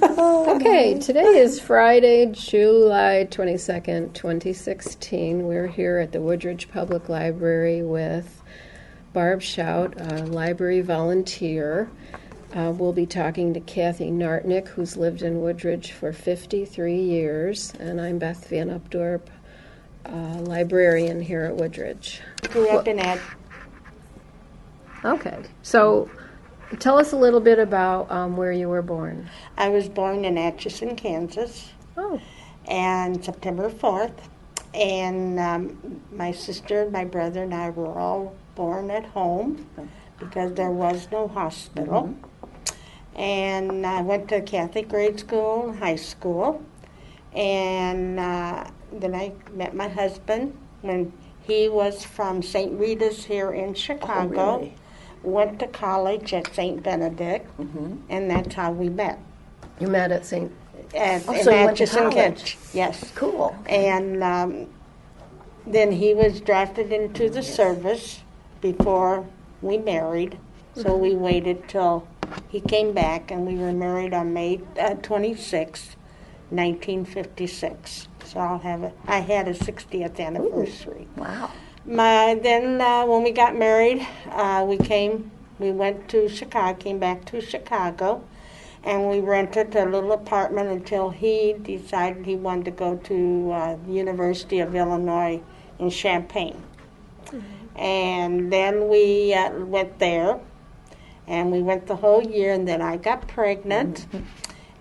Okay, today is Friday, July 22nd, 2016. We're here at the Woodridge Public Library with Barb Schaudt, a library volunteer. We'll be talking to Kathy Nartnick, who's lived in Woodridge for 53 years, and I'm Beth Van Opdorp, librarian here at Woodridge. Grew up in Ed. Okay, so tell us a little bit about where you were born. I was born in Atchison, Kansas, and September 4th. And my sister and my brother and I were all born at home because there was no hospital. Mm-hmm. And I went to Catholic grade school and high school. And then I met my husband when he was from St. Rita's here in Chicago. Oh, really? Went to college at St. Benedict, and that's how we met. You met at St. So you went to college? Yes. Cool. And then he was drafted into the service before we married, so we waited till he came back, and we were married on May 26, 1956. So I had a 60th anniversary. Ooh, wow. Then when we got married, we went to Chicago, came back to Chicago, and we rented a little apartment until he decided he wanted to go to the University of Illinois in Champaign. Mm-hmm. And then we went there, and we went the whole year, and then I got pregnant. Mm-hmm.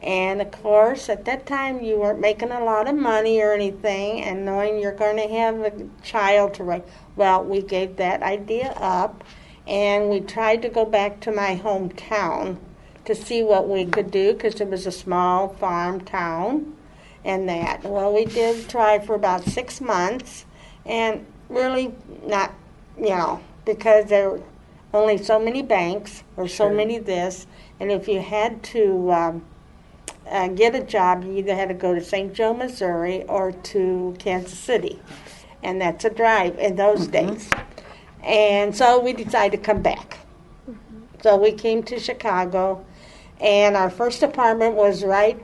And, of course, at that time, you weren't making a lot of money or anything, and knowing you're going to have a child to raise. Well, we gave that idea up, and we tried to go back to my hometown to see what we could do, because it was a small farm town and that. Well, we did try for about 6 months, and really not, because there were only so many banks or so many this, and if you had to get a job, you either had to go to St. Joe, Missouri, or to Kansas City. And that's a drive in those days. And so we decided to come back. So we came to Chicago, and our first apartment was right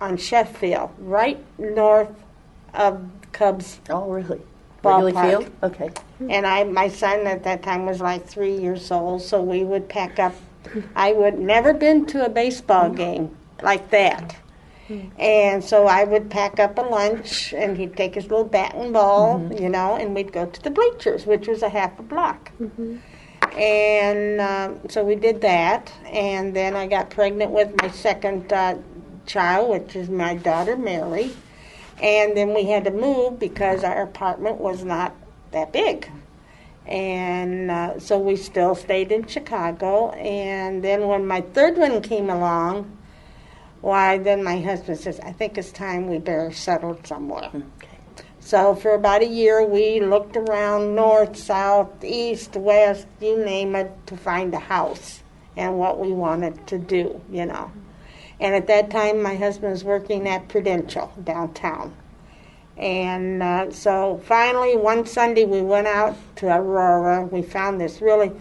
on Sheffield, right north of Cubs. Oh, really? Ballpark. Wrigley Field? Okay. And my son at that time was like 3 years old, so we would pack up. I would never been to a baseball game like that. And so I would pack up a lunch, and he'd take his little bat and ball, and we'd go to the bleachers, which was a half a block. And so we did that, and then I got pregnant with my second child, which is my daughter, Mary. And then we had to move because our apartment was not that big. And so we still stayed in Chicago. And then when my third one came along, then my husband says, I think it's time we better settle somewhere. Okay. So for about a year, we looked around north, south, east, west, you name it, to find a house and what we wanted to do, And at that time, my husband was working at Prudential downtown. And so finally, one Sunday, we went out to Aurora. We found this really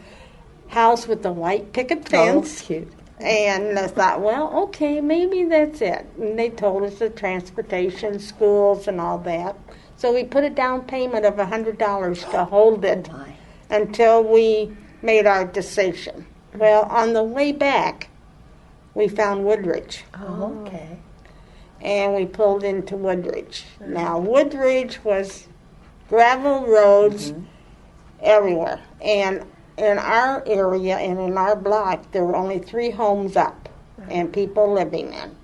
house with the white picket fence. Oh, cute. And I thought, well, okay, maybe that's it. And they told us the transportation, schools, and all that. So we put a down payment of $100 to hold it until we made our decision. Well, on the way back, we found Woodridge. Oh, okay. And we pulled into Woodridge. Now, Woodridge was gravel roads everywhere. And in our area and in our block, there were only 3 homes up and people living in.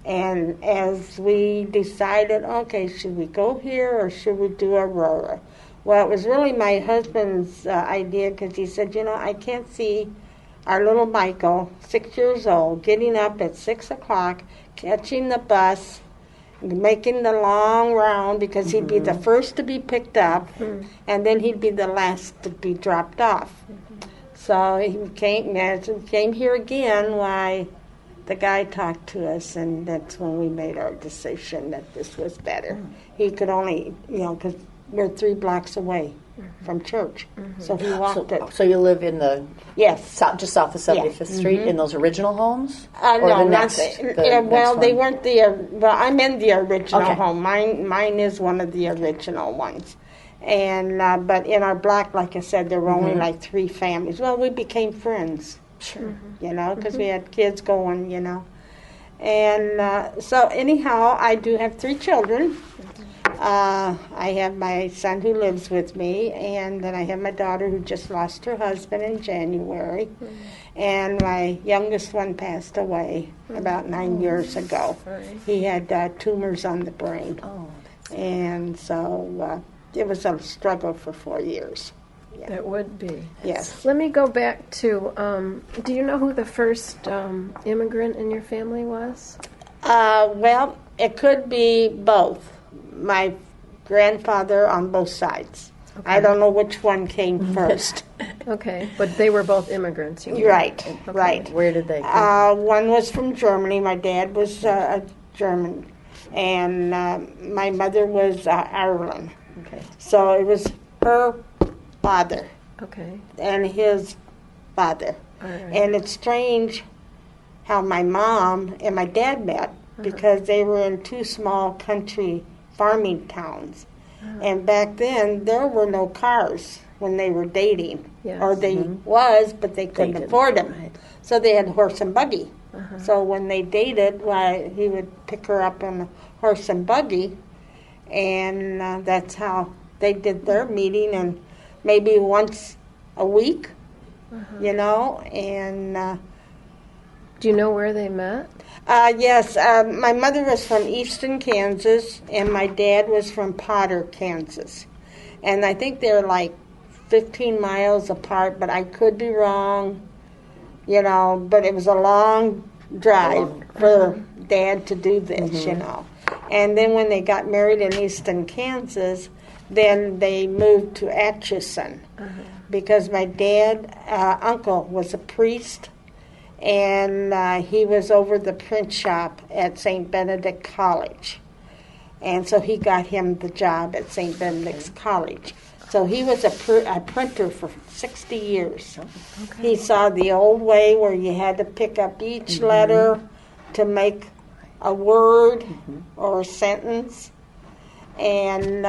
And as we decided, okay, should we go here or should we do Aurora? Well, it was really my husband's idea, because he said, I can't see our little Michael, 6 years old, getting up at 6 o'clock, catching the bus, making the long round, because he'd be the first to be picked up, and then he'd be the last to be dropped off. So he came here again, why the guy talked to us, and that's when we made our decision that this was better. He could only, because we're 3 blocks away. from church. So he walked it. So you live in the Yes. just south of 75th Street in those original homes? Or No, the not next, well, they one? weren't the. Well, I'm in the original Okay. home. Mine is one of the original ones. And but in our block, like I said, there were only like 3 families. Well, we became friends. Sure. You know, because we had kids going. You know, and so anyhow, I do have 3 children. I have my son who lives with me, and then I have my daughter who just lost her husband in January, and my youngest one passed away about 9 years ago. He had tumors on the brain, and so it was a struggle for 4 years. Yeah. That would be. Yes. Let me go back to, do you know who the first immigrant in your family was? Well, it could be both. My grandfather on both sides. Okay. I don't know which one came first. Okay, but they were both immigrants. You mean? Right, Okay. right. Where did they come? One was from Germany. My dad was a German, and my mother was Ireland. Okay. So it was her father Okay. and his father. All right. And it's strange how my mom and my dad met because they were in 2 small country farming towns. And back then, there were no cars when they were dating. Yes. Or they was, but they couldn't didn't. afford them. Right. So they had horse and buggy. So when they dated, why he would pick her up on a horse and buggy. And that's how they did their meeting. And maybe once a week, you know. And Do you know where they met? yes, my mother was from Easton, Kansas, and my dad was from Potter, Kansas. And I think they're like 15 miles apart, but I could be wrong, you know. But it was a long drive for Dad to do this, you know. And then when they got married in Easton, Kansas, then they moved to Atchison because my dad, uncle, was a priest. And he was over the print shop at St. Benedict College. And so he got him the job at St. Benedict's College. So he was a printer for 60 years. He saw the old way where you had to pick up each letter to make a word or a sentence. And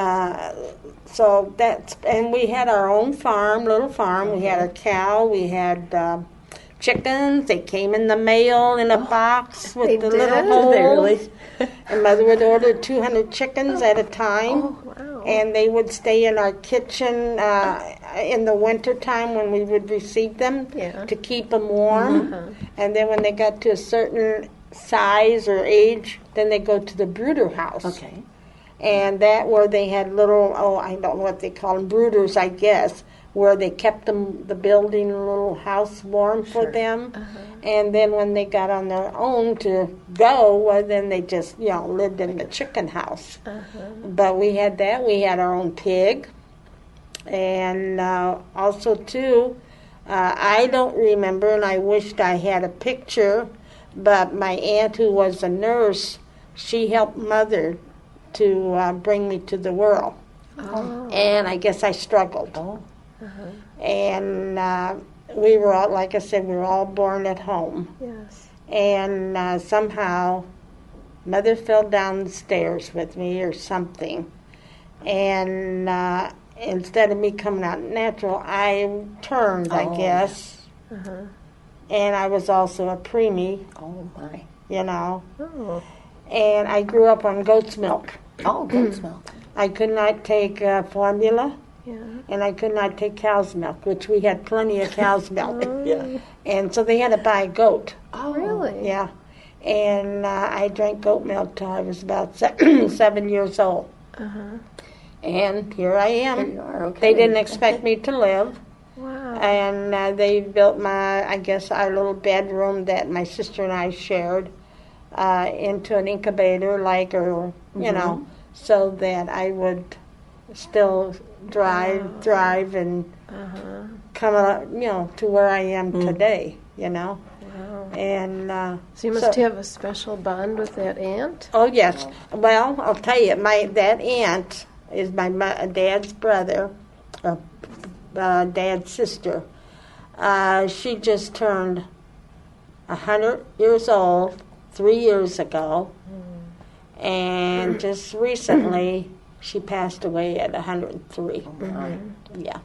so that's, and we had our own farm, little farm. We had a cow, we had chickens. They came in the mail in a box with the little holes. They really? And Mother would order 200 chickens at a time. Oh, wow. And they would stay in our kitchen in the winter time when we would receive them to keep them warm. And then when they got to a certain size or age, then they go to the brooder house. Okay. And that where they had little, I don't know what they call them, brooders, I guess, where they kept them, the building, a little house warm for them. And then when they got on their own to go, well, then they just, you know, lived in the chicken house. But we had that. We had our own pig. And also, too, I don't remember, and I wished I had a picture, but my aunt, who was a nurse, she helped Mother to bring me to the world. And I guess I struggled. And we were all, like I said, we were all born at home. Yes. And somehow Mother fell down the stairs with me or something. And instead of me coming out natural, I turned, I guess. And I was also a preemie. Oh, my. You know. Oh. And I grew up on goat's milk. Oh, goat's milk. I could not take formula. Yeah. And I could not take cow's milk, which we had plenty of cow's milk. Yeah. And so they had to buy goat. Oh, really? Yeah. And I drank goat milk till I was about 7 years old. And here I am. Here you are, okay. They didn't expect me to live. Wow. And they built I guess, our little bedroom that my sister and I shared into an incubator, you know, so that I would still thrive, and come up, you know, to where I am today, you know. Wow. And So you must have a special bond with that aunt? oh yes, well I'll tell you, that aunt is my dad's brother, or Dad's sister. She just turned 100 years old 3 years ago, and just recently she passed away at 103. Yeah.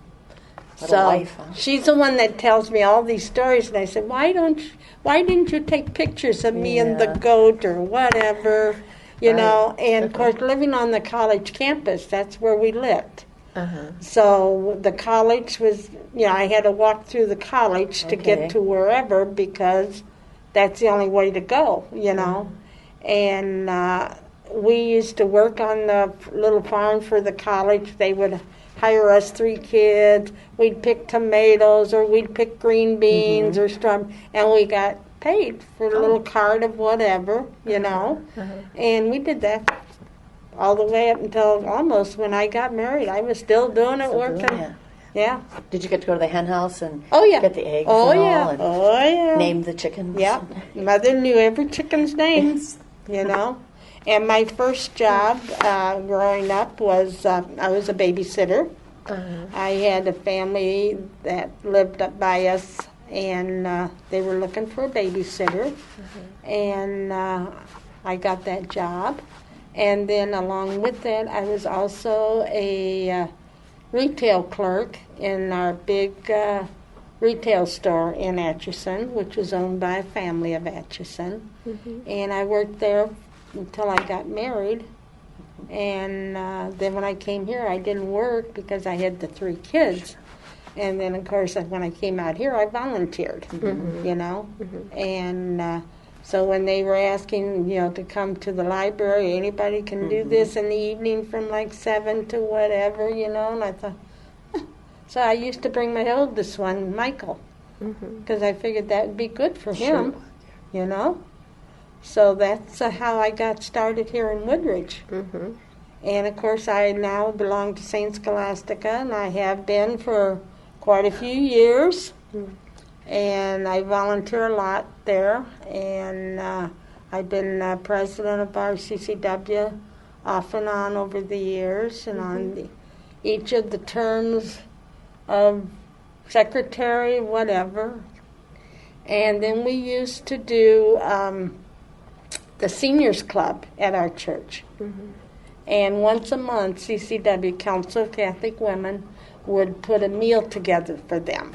What a life, huh? She's the one that tells me all these stories, and I said, why didn't you take pictures of me and the goat or whatever, you know? And of course, living on the college campus, that's where we lived. So the college was, I had to walk through the college to get to wherever, because that's the only way to go, And we used to work on the little farm for the college. They would hire us 3 kids. We'd pick tomatoes, or we'd pick green beans or stuff, and we got paid for a little cart of whatever, And we did that all the way up until almost when I got married. I was still doing it, working. Yeah. Did you get to go to the hen house and get the eggs and all? Name the chickens? Yeah. Mother knew every chicken's name, And my first job growing up was I was a babysitter. I had a family that lived up by us, and they were looking for a babysitter. And I got that job. And then along with that, I was also a retail clerk in our big retail store in Atchison, which was owned by a family of Atchison. And I worked there until I got married. And then when I came here, I didn't work because I had the 3 kids. And then, of course, when I came out here, I volunteered, And so when they were asking, to come to the library, anybody can do this in the evening from like 7 to whatever, and I thought, so I used to bring my oldest one, Michael, because I figured that would be good for him, So that's how I got started here in Woodridge. And, of course, I now belong to St. Scholastica, and I have been for quite a few years. And I volunteer a lot there, and I've been president of our CCW off and on over the years, and on each of the terms of secretary, whatever. And then we used to do the seniors club at our church. And once a month, CCW, Council of Catholic Women, would put a meal together for them.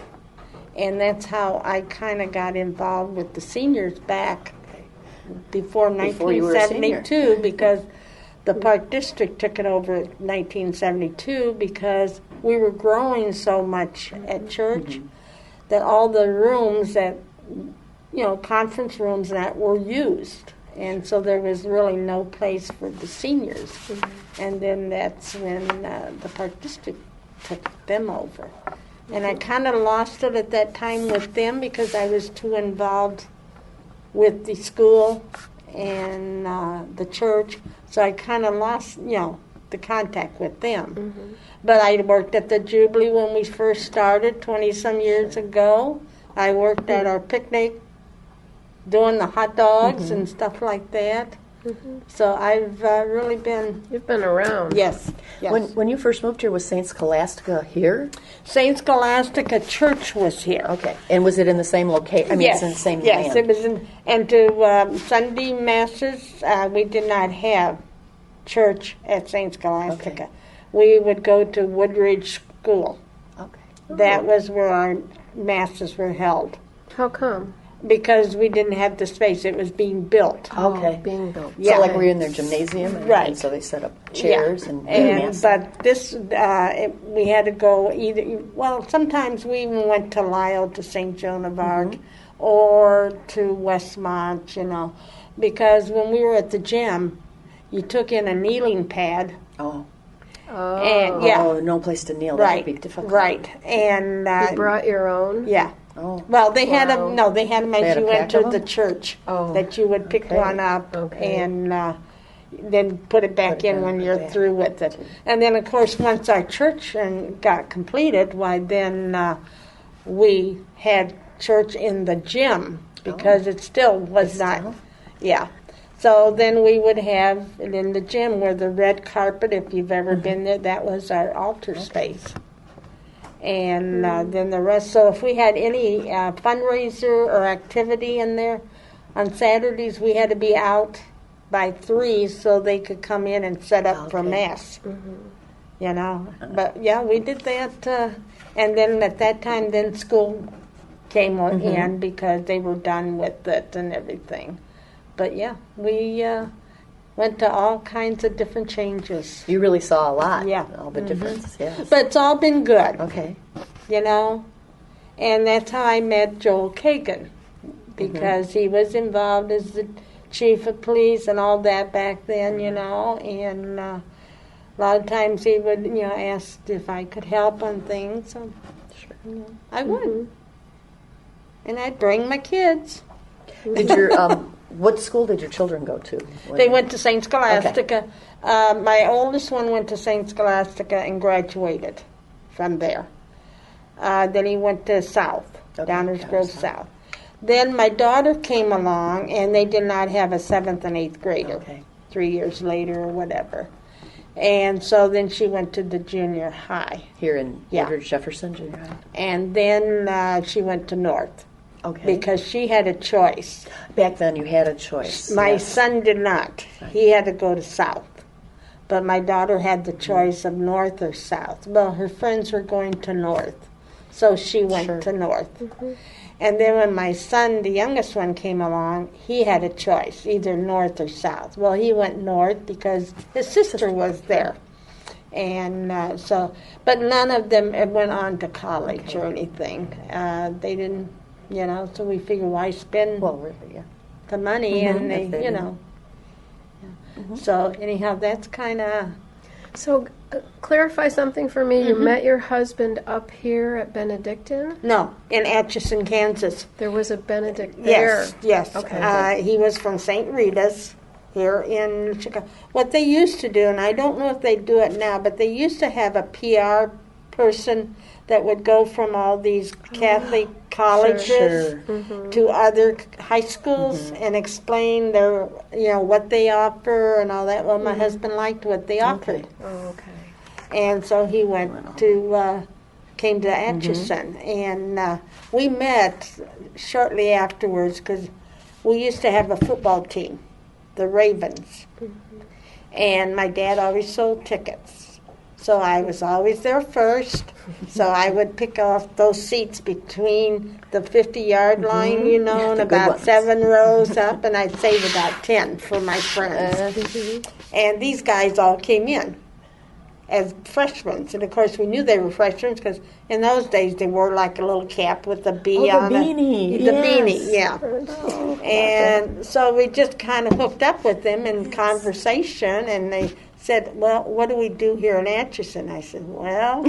And that's how I kind of got involved with the seniors back before 1972, because the Park District took it over in 1972, because we were growing so much at church that all the rooms that, conference rooms that were used. And so there was really no place for the seniors. And then that's when the Park District took them over. And I kind of lost it at that time with them because I was too involved with the school and the church. So I kind of lost, the contact with them. But I worked at the Jubilee when we first started 20-some years ago. I worked at our picnic doing the hot dogs and stuff like that. So I've really been... You've been around. Yes. When you first moved here, was St. Scholastica here? St. Scholastica Church was here. Okay. And was it in the same location? Yes. It's in the same Yes, land. it was in... And to Sunday Masses, we did not have church at St. Scholastica. Okay. We would go to Woodridge School. Okay. That was where our Masses were held. How come? Because we didn't have the space. It was being built. Okay. Being built. Yeah. So like we're in their gymnasium, and so they set up chairs and mass. But this, we had to go either, well, sometimes we even went to Lisle, to St. Joan of Arc, or to Westmont, because when we were at the gym, you took in a kneeling pad. Oh. And, No place to kneel. Right. That would be difficult. Right. And You brought your own? yeah. Oh. Well, they had them. No, they had them as you entered the them? church. Oh. That you would pick one up and then put it back in when you're through with it. And then, of course, once our church got completed, then we had church in the gym because it still was not. Yeah. So then we would have it in the gym where the red carpet, if you've ever been there, that was our altar space. And then the rest. So if we had any fundraiser or activity in there on Saturdays, we had to be out by 3 so they could come in and set up for Mass. You know. But, yeah, we did that. And then at that time, then school came in because they were done with it and everything. But, yeah, we went to all kinds of different changes. You really saw a lot. Yeah. All the difference, yes. But it's all been good. Okay. You know, and that's how I met Joel Kagan, because he was involved as the chief of police and all that back then, you know, and a lot of times he would, you know, ask if I could help on things, so you know, I would. And I'd bring my kids. Did your what school did your children go to? They went to St. Scholastica. My oldest one went to St. Scholastica and graduated from there. Then he went to South, Downers Grove South. Then my daughter came along, and they did not have a 7th and 8th grader 3 years later or whatever. And so then she went to the junior high. Here in Woodridge Jefferson Junior High? And then she went to North. Okay. Because she had a choice. Back then you had a choice. My son did not. He had to go to South. But my daughter had the choice of North or South. Well, her friends were going to North. So she went to North. And then when my son, the youngest one, came along, he had a choice, either North or South. Well, he went North because his sister was there. And but none of them went on to college or anything. They didn't, you know, so we figured why spend the money and they, you know. So anyhow, that's kind of... So clarify something for me. You met your husband up here at Benedictine? No, in Atchison, Kansas. There was a Benedict there. Yes. Okay. He was from St. Rita's here in Chicago. What they used to do, and I don't know if they do it now, but they used to have a PR person that would go from all these Catholic colleges to other high schools and explain their, you know, what they offer and all that. Well, my husband liked what they offered. And so he went to, came to Atchison. And we met shortly afterwards because we used to have a football team, the Ravens. And my dad always sold tickets. So I was always there first. So I would pick off those seats between the 50-yard line, you know, and about 7 rows up, and I'd save about 10 for my friends. And these guys all came in as freshmen. And, of course, we knew they were freshmen because in those days they wore like a little cap with a bee on it. The beanie, yeah. And so we just kind of hooked up with them in conversation, and they said, well, what do we do here in Atchison? I said, well,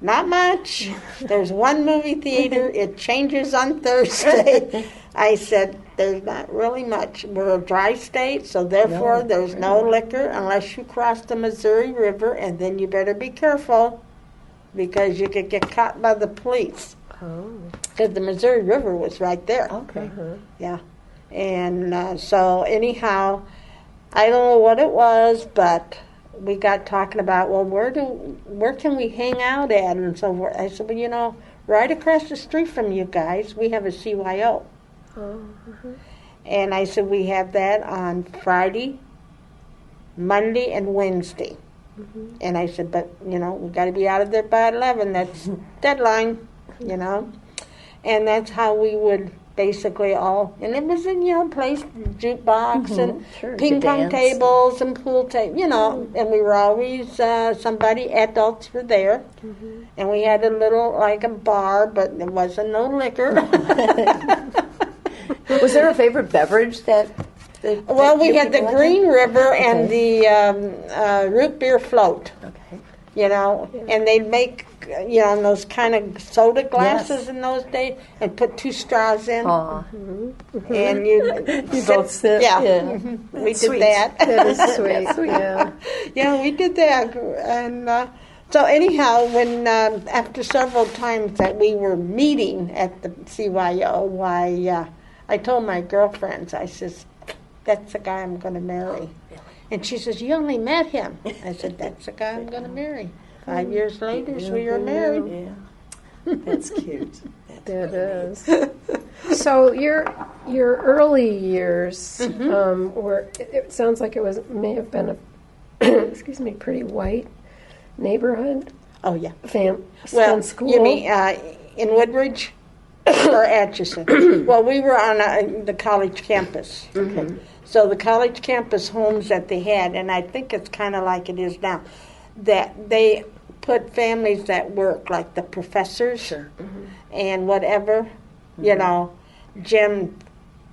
not much. There's one movie theater. It changes on Thursday. I said, there's not really much. We're a dry state, so therefore there's no liquor unless you cross the Missouri River, and then you better be careful because you could get caught by the police. Because the Missouri River was right there. Yeah. And so anyhow, I don't know what it was, but we got talking about, well, where can we hang out at? And so I said, well, you know, right across the street from you guys, we have a CYO. And I said, we have that on Friday, Monday, and Wednesday. And I said, but, you know, we got to be out of there by 11. That's deadline, you know. And that's how we would basically all, and it was in, you know, place, jukebox and ping pong tables and pool tables, you know, and we were always, adults were there, and we had a little, like a bar, but there wasn't no liquor. Was there a favorite beverage that well, we had the Green River and the root beer float. You know, and they'd make, you know, those kind of soda glasses in those days and put 2 straws in. And you both sit. Yeah. We did that. That is sweet. Yeah, we did that. And so anyhow, when after several times that we were meeting at the CYO, I told my girlfriends, I says, that's the guy I'm going to marry. And she says, you only met him. I said, that's the guy I'm going to marry. 5 years later, we were married. Yeah. That's cute. That is. So your early years were. It sounds like may have been a excuse me, pretty white neighborhood. Oh yeah. Well, school. You mean in Woodridge or Atchison? Well, we were on the college campus. Okay. So the college campus homes that they had, and I think it's kind of like it is now, that they put families that work, like the professors and whatever, you know, gym,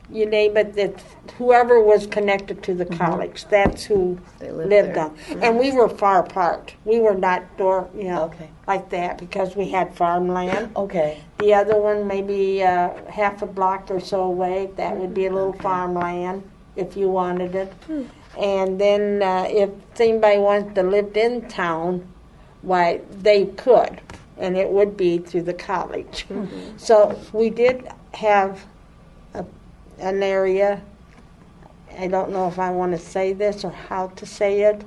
you name it, that whoever was connected to the college, that's who They lived there. on. And we were far apart. We were not Okay. like that because we had farmland. Okay. The other one maybe half a block or so away, that would be a little farmland if you wanted it. And then if anybody wanted to live in town, why, they could, and it would be through the college. So we did have an area, I don't know if I want to say this or how to say it,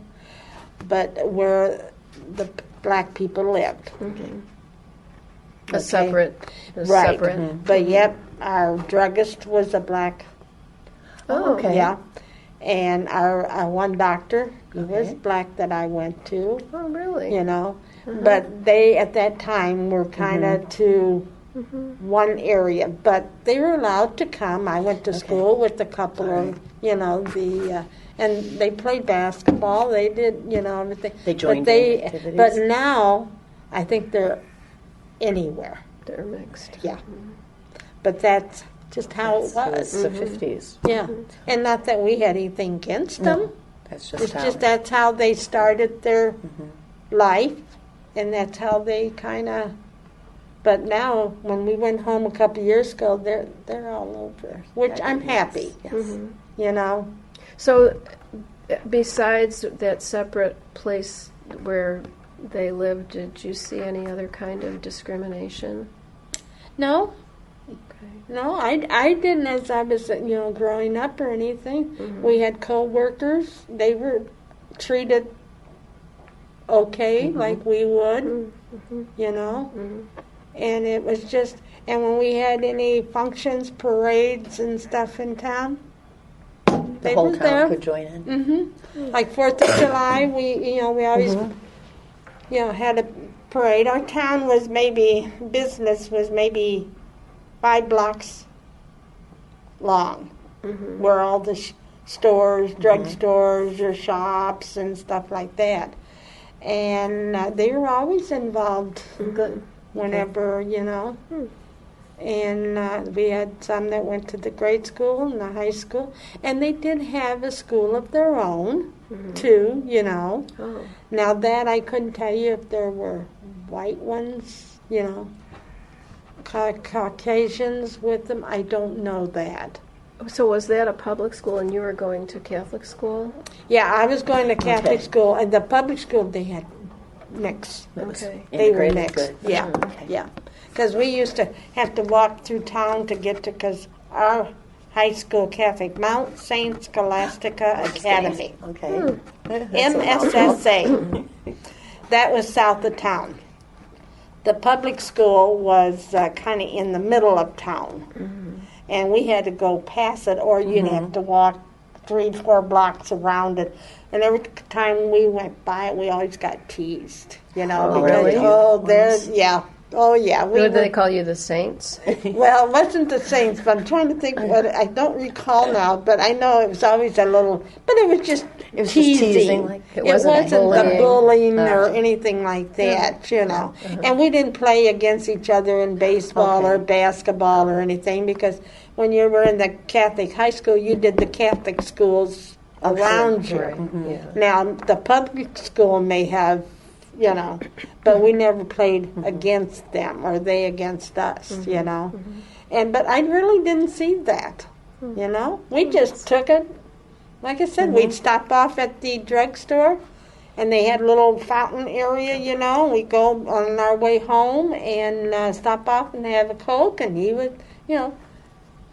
but where the black people lived. A separate. Right. Separate. But yep, our druggist was a black. Oh, okay. Yeah. And our one doctor, he was black that I went to, Oh, really? you know. But they, at that time, were kind of to one area. But they were allowed to come. I went to school with a couple of, you know, and they played basketball. They did, you know, everything. They joined but in activities. But now, I think they're anywhere. They're mixed. Yeah. But that's just how it was. It's the 50s. Yeah. And not that we had anything against them. That's It's just how. just that's how they started their life, and that's how they kind of. But now, when we went home a couple years ago, they're all over, which I'm happy. Yes. You know. So, besides that separate place where they lived, did you see any other kind of discrimination? No. Okay. No, I didn't as I was, growing up or anything. We had co-workers. They were treated okay, like we would, you know. And it was just, and when we had any functions, parades and stuff in town, The they whole were town there. could join in. Like 4th of July, we always, had a parade. Our town was business was maybe 5 blocks long, where all the stores, drugstores, your shops and stuff like that. And they were always involved whenever, And we had some that went to the grade school and the high school. And they did have a school of their own, too, Oh. Now that I couldn't tell you if there were white ones, Caucasians with them. I don't know that. So was that a public school and you were going to Catholic school? Yeah, I was going to Catholic Okay. school, and the public school, they had mixed. Okay. They were Integrated, mixed. good. Yeah, Okay. yeah. Because we used to have to walk through town to get to, because our high school Catholic, Mount St. Scholastica Academy, Okay. That's a mouthful. MSSA, that was south of town. The public school was kind of in the middle of town. And we had to go past it, or you'd have to walk 3-4 blocks around it. And every time we went by it, we always got teased, Oh, because, really? there's, yeah. Oh, yeah. What did they call you, the Saints? Well, it wasn't the Saints, but I'm trying to think what, I don't recall now, but I know it was always a little, but it was just It was just teasing. teasing, like, it It wasn't wasn't the bullying. bullying or anything like that, And we didn't play against each other in baseball or basketball or anything, because when you were in the Catholic high school, you did the Catholic schools around you. Right. Yeah. Now, the public school may have, but we never played against them or they against us, And but I really didn't see that, We just took it. Like I said, we'd stop off at the drugstore, and they had a little fountain area, We'd go on our way home and stop off and have a Coke, and he would,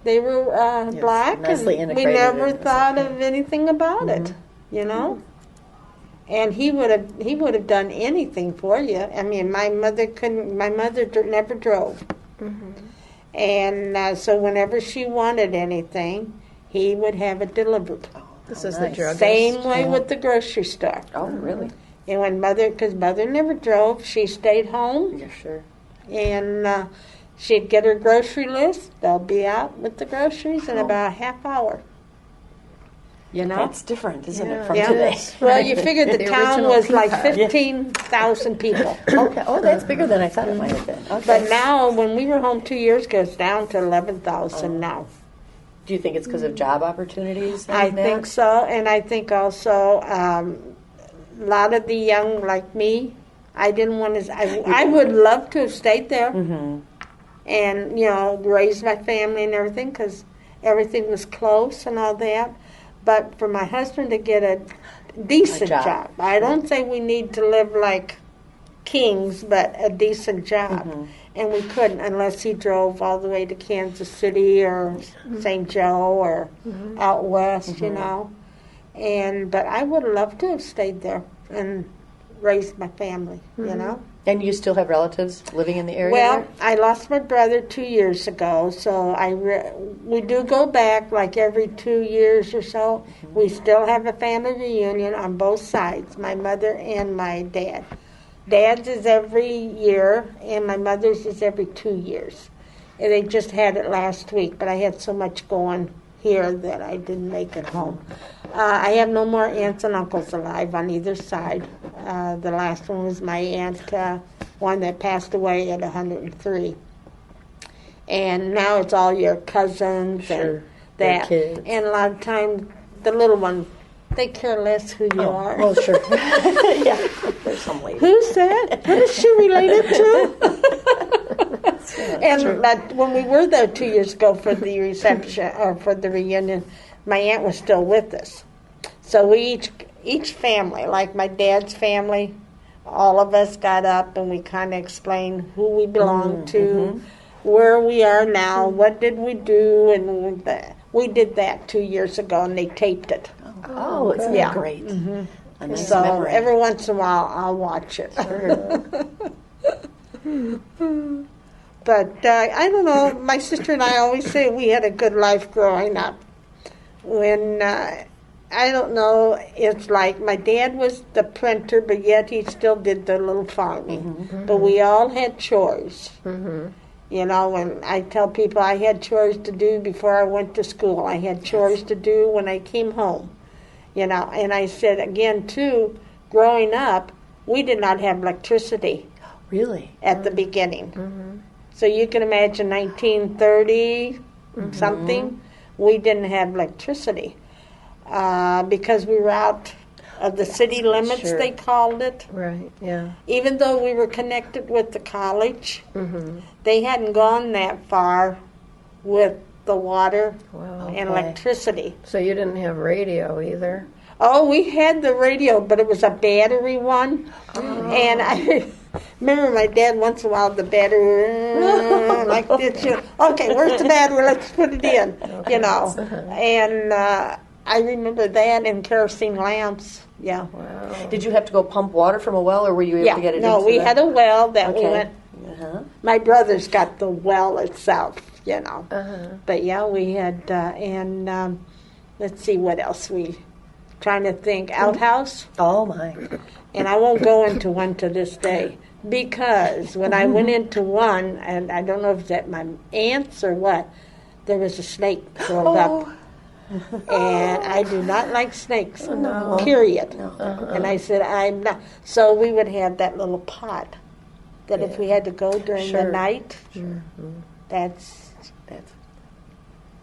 they were black, and nicely we integrated never in. That's thought okay. of anything about it, And he would have done anything for you. I mean, my mother never drove. Mm-hmm. And so whenever she wanted anything, he would have it delivered. This is nice. the druggist. Same way with the grocery store. Oh, really? And when because mother never drove, she stayed home. Yeah, sure. And she'd get her grocery list. They'll be out with the groceries in about a half hour. You know? That's different, isn't it, from Yeah. today? Well, you figured the town original was like teapot. 15,000 people. Okay. Oh, that's bigger than I thought it might have been. Okay. But now, when we were home 2 years ago, it's down to 11,000 now. Do you think it's because of job opportunities? I think so, and I think also a lot of the young, like me, I didn't want to. I would love to have stayed there, and raised my family and everything, because everything was close and all that. But for my husband to get a decent job, I don't say we need to live like kings, but a decent job. And we couldn't unless he drove all the way to Kansas City or St. Joe or out west, But I would love to have stayed there and raised my family, And you still have relatives living in the area? Well, there? I lost my brother 2 years ago, so we do go back like every 2 years or so. We still have a family reunion on both sides, my mother and my dad. Dad's is every year, and my mother's is every 2 years. And they just had it last week, but I had so much going here that I didn't make it home. I have no more aunts and uncles alive on either side. The last one was my aunt, one that passed away at 103. And now it's all your cousins and that. Kids. And a lot of times, the little ones, they care less who you are. Well, sure. Yeah, there's some lady. Who's that? What is she related to? And when we were there 2 years ago for the reception or for the reunion, my aunt was still with us. So we each family, like my dad's family, all of us got up and we kind of explained who we belonged to, where we are now, what did we do, and we did that 2 years ago, and they taped it. Oh, isn't that great? A nice So memory. every once in a while, I'll watch it. But I don't know. My sister and I always say we had a good life growing up. When I don't know, it's like my dad was the printer, but yet he still did the little farming. But we all had chores. When I tell people I had chores to do before I went to school, I had chores to do when I came home. And I said again too, growing up, we did not have electricity. Really? At the beginning. So you can imagine 1930 something, we didn't have electricity because we were out of the city limits, they called it. Right, yeah. Even though we were connected with the college, they hadn't gone that far with the water and electricity. So you didn't have radio either? Oh, we had the radio, but it was a battery one. And I remember my dad once in a while, the battery, like this. Okay, where's the battery? Let's put it in, And I remember that and kerosene lamps. Yeah. Wow. Did you have to go pump water from a well, or were you able to get it no, into we the... had a well that we Okay. went. My brother's got the well itself, But yeah, we had, and let's see what else trying to think. Outhouse. Oh, my. And I won't go into one to this day because when I went into one, and I don't know if that my aunt's or what, there was a snake curled up. And I do not like snakes, period. And I said, I'm not. So we would have that little pot that if we had to go during the night,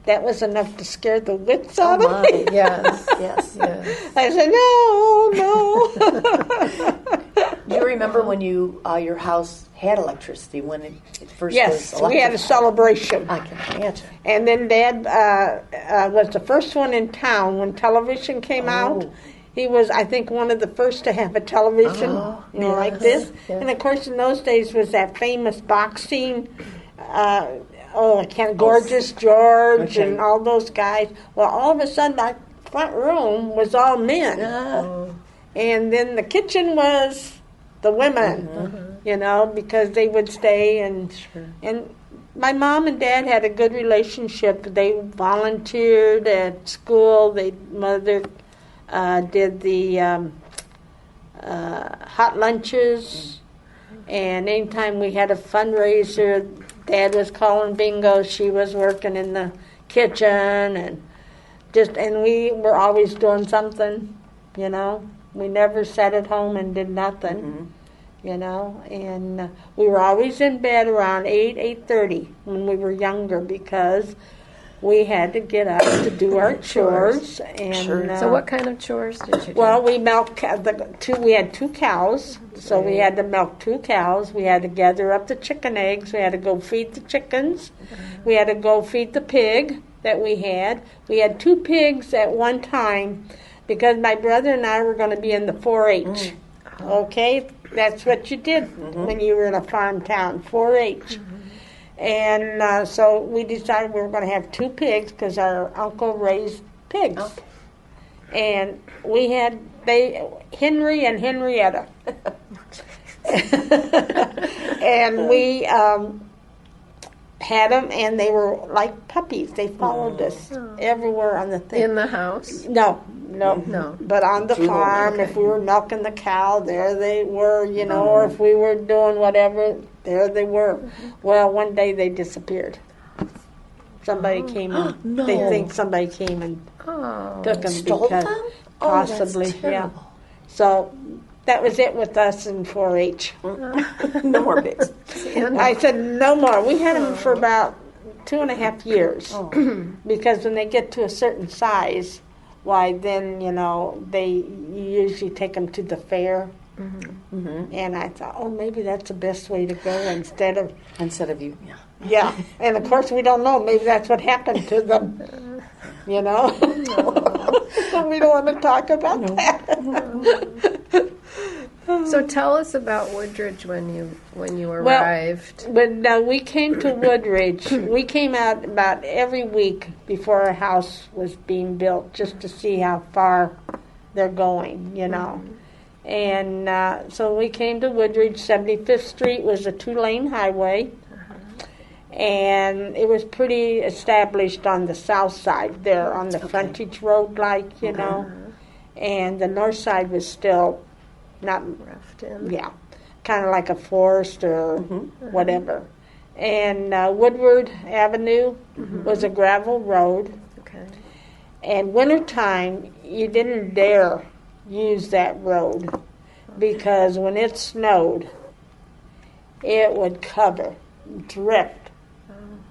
that was enough to scare the wits out of me. Yes. Yes. I said, no. Do you remember when your house had electricity, when it first was Yes, electrified? we had a celebration. I can imagine. And then Dad was the first one in town when television came out. He was, I think, one of the first to have a television, like this. Yes. And of course, in those days was that famous boxing. Gorgeous George and all those guys. Well, all of a sudden, our front room was all men. And then the kitchen was the women, you know, because they would stay and my mom and dad had a good relationship. They volunteered at school. Mother did the hot lunches, and anytime we had a fundraiser, Dad was calling bingo. She was working in the kitchen, and we were always doing something, you know. We never sat at home and did nothing. You know, and we were always in bed around 8:30 when we were younger because we had to get up to do our chores. And so what kind of chores did you do? well, we milked we had 2 cows, so we had to milk 2 cows. We had to gather up the chicken eggs. We had to go feed the chickens. We had to go feed the pig that we had. We had 2 pigs at one time because my brother and I were going to be in the 4-H. Okay, that's what you did when you were in a farm town, 4-H. And so we decided we were going to have 2 pigs because our uncle raised pigs. And we had Henry and Henrietta. And we had them, and they were like puppies. They followed us everywhere on the thing. In the house? No. But on the True. farm, if we were milking the cow, there they were, you know, or if we were doing whatever, there they were. Well, one day they disappeared. Somebody came and No. they think somebody came and took them Stole because them? possibly, that's terrible. So that was it with us in 4-H. No more pigs. I said no more. We had them for about 2.5 years because when they get to a certain size, why then, you know, you usually take them to the fair. And I thought, oh, maybe that's the best way to go instead of you, yeah. yeah. And of course we don't know, maybe that's what happened to them, you know. So we don't want to talk about that. So tell us about Woodridge when you arrived. When we came to Woodridge, we came out about every week before our house was being built just to see how far they're going, you know. And so we came to Woodridge. 75th Street was a 2-lane highway. And it was pretty established on the south side there, on the frontage road, like, you know. And the north side was still not Roughed in. yeah, kind of like a forest or whatever. And Woodward Avenue was a gravel road. Okay. And wintertime, you didn't dare use that road because when it snowed, it would drift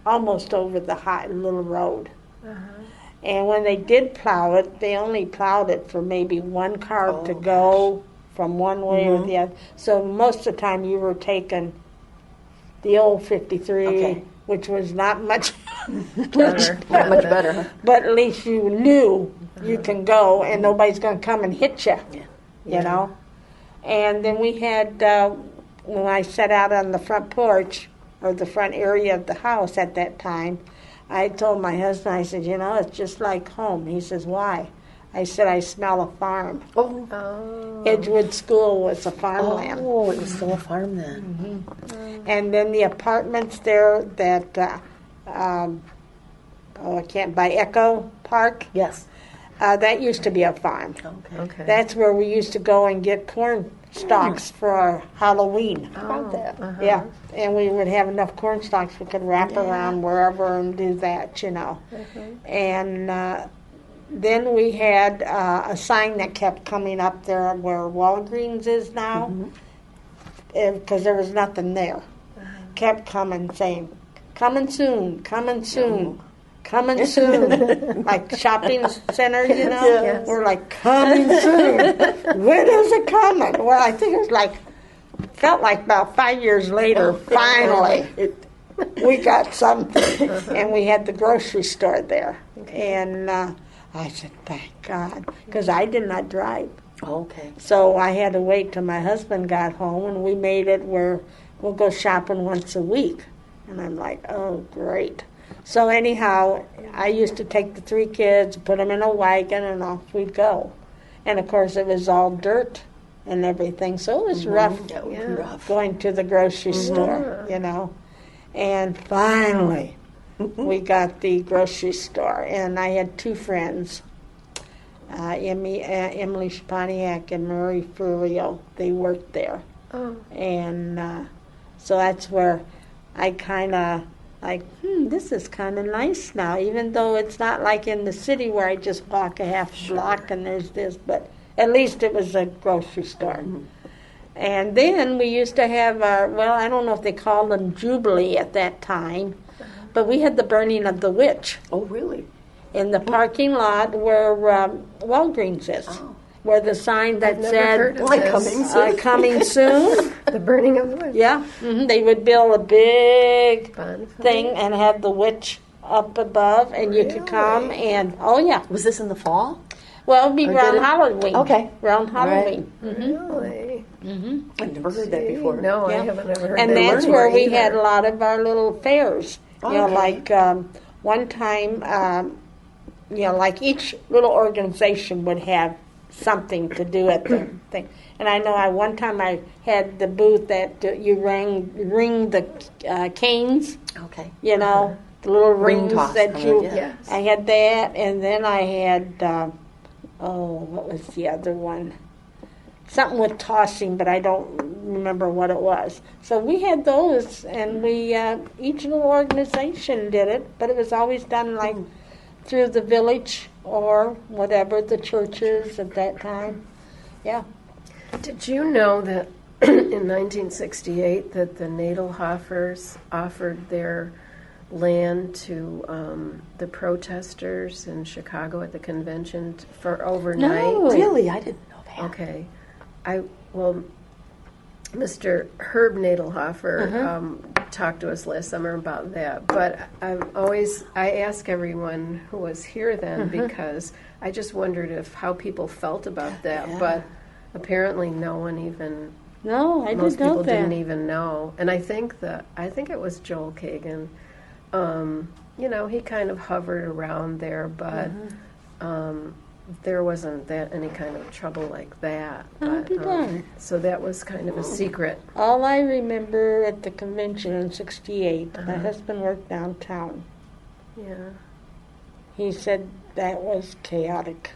almost over the high little road. And when they did plow it, they only plowed it for maybe one car to go from one way or the other. So most of the time you were taking the old 53, which was not much Better. Not much better, huh? but at least you knew you can go and nobody's going to come and hit you, you know. And then we had, when I sat out on the front porch or the front area of the house at that time, I told my husband, I said, you know, it's just like home. He says, why? I said, I smell a farm. Edgewood School was a farmland. Oh, it was still a farm then. And then the apartments there that, I can't, by Echo Park, Yes. that used to be a farm. Okay. That's where we used to go and get corn stalks for our Halloween. About that. Yeah, and we would have enough corn stalks we could wrap around wherever and do that, you know. And then we had a sign that kept coming up there where Walgreens is now, because there was nothing there. Kept coming, saying, coming soon, coming soon. Coming soon, like shopping center, you know. Yes. We're like coming soon. When is it coming? Well, I think it was felt like about 5 years later. Finally, we got something, and we had the grocery store there. And I said, thank God, because I did not drive. Okay. So I had to wait till my husband got home, and we made it where we'll go shopping once a week. And I'm like, oh, great. So anyhow, I used to take the 3 kids, put them in a wagon, and off we'd go. And, of course, it was all dirt and everything, so it was rough That would be Yeah. rough. going to the grocery store, you know. And finally, we got the grocery store, and I had two friends, Emily Spaniak and Mary Furio. They worked there. Oh, And so that's where I kind of like, this is kind of nice now, even though it's not like in the city where I just walk a half block and there's this, but at least it was a grocery store. And then we used to have our, well, I don't know if they called them Jubilee at that time, but we had the burning of the witch Oh, really? in the parking lot where Walgreens is, Oh. where the sign that I've never heard said, of Like this. coming soon. coming soon. The burning of the witch. Yeah, they would build a big Bonfire. thing and have the witch up above, and you could come and, oh yeah. Was this in the fall? Well, it'd be Or did around it? Halloween. Okay. Around All right. Halloween. Really? I've never heard that before. No, Yeah. I haven't ever heard And that that's before where we either. had a lot of our little fairs. You know, Okay. like one time, like each little organization would have something to do at the thing. And I know one time I had the booth that you ring the canes, Okay. you know, the little Ring rings toss, that kind you. of, yeah. Yes. I had that, and then I had, what was the other one? Something with tossing, but I don't remember what it was. So we had those, and we each little organization did it, but it was always done like through the village or whatever the churches at that time. Yeah. Did you know that in 1968 that the Nadelhoffers offered their land to the protesters in Chicago at the convention for overnight? No. Really? I didn't know that. Okay. Mr. Herb Nadelhofer talked to us last summer about that, but I ask everyone who was here then because I just wondered how people felt about that, Yeah. but apparently no one even, No, I most didn't know people that. didn't even know. And I think it was Joel Kagan. He kind of hovered around there, but there wasn't any kind of trouble like that. I'll be darned. So that was kind of a secret. All I remember at the convention in '68, my husband worked downtown. Yeah. He said that was chaotic.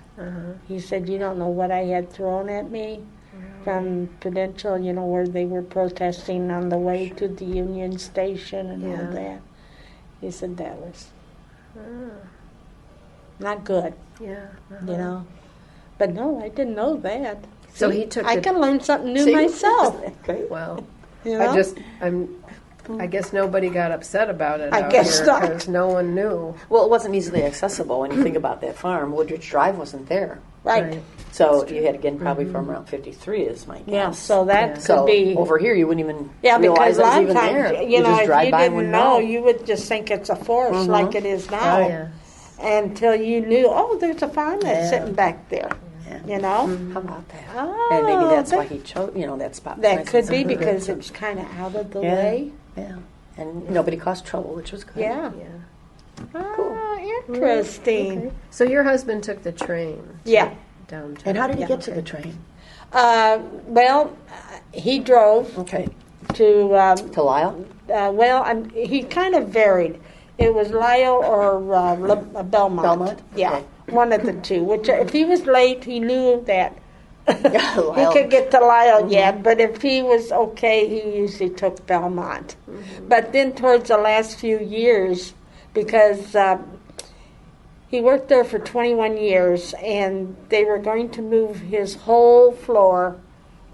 He said, you don't know what I had thrown at me from Prudential, where they were protesting on the way to the Union Station and Yeah. all that. He said that was not good, Yeah. But no, I didn't know that. So See, he took I the- can learn something new See? myself. Isn't that great? Well, You know? I guess nobody got upset about it I out guess here not. because no one knew. Well, it wasn't easily accessible when you think about that farm. Woodridge Drive wasn't there. Right. So you had to get in probably from around 53 is my guess. Yeah, so that could So be. over here you wouldn't even Yeah, realize because a it was lot of even times, there. you know, just if drive you by and didn't wouldn't know, you would just think it's a forest like it is now. Oh, yeah. Until you knew, there's a farm that's Yeah. sitting back there, Yeah. you know? How about that? Oh, And maybe that's why that- he chose, that spot. was That nice could and be secluded. because it was kind of out of the Yeah. way. Yeah. And nobody caused trouble, which was good. Yeah. Yeah. Ah, interesting. Okay. So your husband took the train Yeah. downtown. And how did he Yeah, get to the train? He drove Okay. to, To Lyle? he kind of varied. It was Lyle or Belmont. Belmont? Yeah, Okay. one of the two. Which, if he was late, he knew that he Lyle. could get to Lyle yet. But if he was okay, he usually took Belmont. But then towards the last few years, because he worked there for 21 years, and they were going to move his whole floor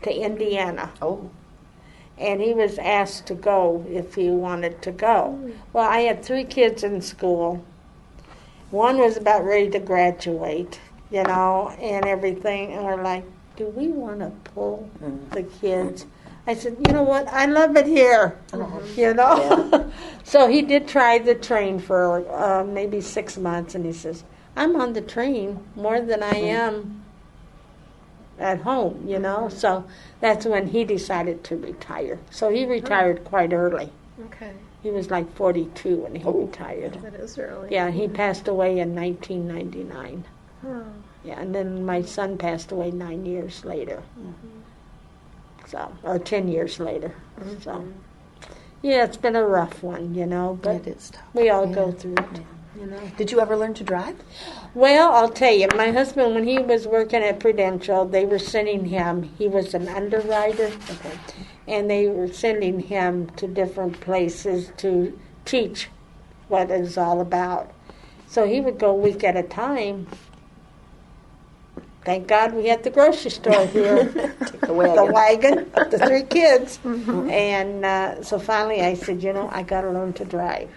to Indiana. Oh. And he was asked to go if he wanted to go. Well, I had 3 kids in school. One was about ready to graduate, and everything. And we're like, do we want to pull the kids? I said, you know what? I love it here, Yeah. So he did try the train for maybe 6 months, and he says, I'm on the train more than I am at home, So that's when he decided to retire. So he retired quite early. Okay. He was like 42 when he retired. That is early. Yeah, he passed away in 1999. Oh. Yeah, and then my son passed away 9 years later. So, or 10 years later. So, yeah, it's been a rough one, but It is tough. we all go through it, Did you ever learn to drive? Well, I'll tell you, my husband, when he was working at Prudential, they were sending him, he was an underwriter, and they were sending him to different places to teach what it's all about. So he would go a week at a time. Thank God we had the grocery store here. The wagon. The 3 kids. And so finally I said, I got to learn to drive.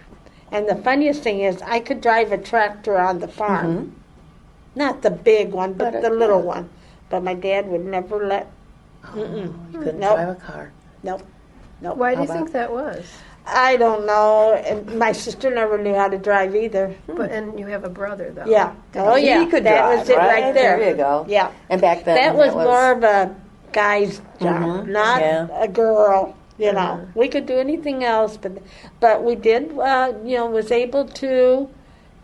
And the funniest thing is I could drive a tractor on the farm. Not the big one, but the little one. But my dad would never let. You couldn't drive a car. Nope. Why do you think that was? I don't know. And my sister never knew how to drive either. And you have a brother, though. Yeah. He could that drive, was it right there. There you go. Yeah. And back then, That was more of a guy's job, not a girl. We could do anything else, but we did. Was able to